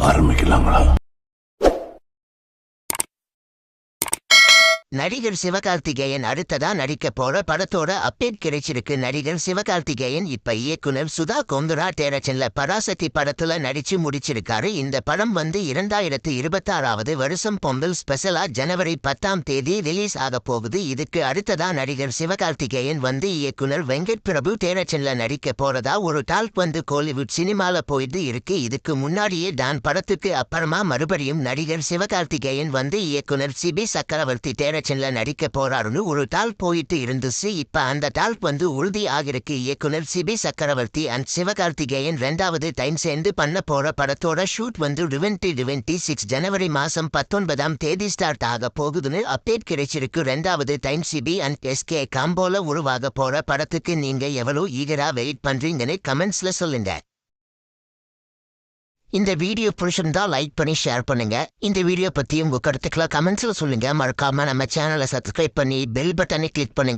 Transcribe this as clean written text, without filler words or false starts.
ஆரம்பிக்கலாங்களா? நடிகர் சிவகார்த்திகேயன் அடுத்ததா நடிக்க போற படத்தோட அப்டேட் கிடைச்சிருக்கு. நடிகர் சிவகார்த்திகேயன் இப்ப இயக்குனர் சுதா கொந்துரா டேரக்ஷன்ல பராசக்தி படத்துல நடிச்சு முடிச்சிருக்காரு. இந்த படம் 2026 வருஷம் பொங்கல் ஸ்பெஷலா ஜனவரி 10 ரிலீஸ் ஆக போகுது. இதுக்கு அடுத்ததா நடிகர் சிவகார்த்திகேயன் இயக்குனர் வெங்கட் பிரபு டேரக்ஷன்ல நடிக்க போறதா ஒரு டால்க் கோலிவுட் சினிமால போயிட்டு இருக்கு. இதுக்கு முன்னாடியே தான் படத்துக்கு அப்புறமா மறுபடியும் நடிகர் சிவகார்த்திகேயன் இயக்குனர் சிபி சக்கரவர்த்தி டேரக்ஷன்ல நடிக்க போறாருன்னு ஒரு டால் போயிட்டு இருந்துச்சு. இப்ப அந்த டால் உறுதி ஆகிருக்கு. இயக்குனர் சிபி சக்கரவர்த்தி அண்ட் சிவகார்த்திகேயன் 2வது டைம் சேர்ந்து பண்ண போற படத்தோட ஷூட் 2026 ஜனவரி மாசம் 19 ஸ்டார்ட் ஆக போகுதுன்னு அப்டேட் கிடைச்சிருக்கு. 2வது டைம் சிபி அண்ட் எஸ்கே காம்போல உருவாக போற படத்துக்கு நீங்க எவ்வளவு ஈகரா வெயிட் பண்றீங்கன்னு கமெண்ட்ஸ்ல சொல்லுங்க. இந்த வீடியோ பிடிச்சிருந்தா லைக் பண்ணி ஷேர் பண்ணுங்க. இந்த வீடியோ பத்தி உங்க கருத்துக்களை கமெண்ட்ஸ்ல சொல்லுங்க. மறக்காம நம்ம சேனலை சப்ஸ்கிரைப் பண்ணி பெல் பட்டனை கிளிக் பண்ணுங்க.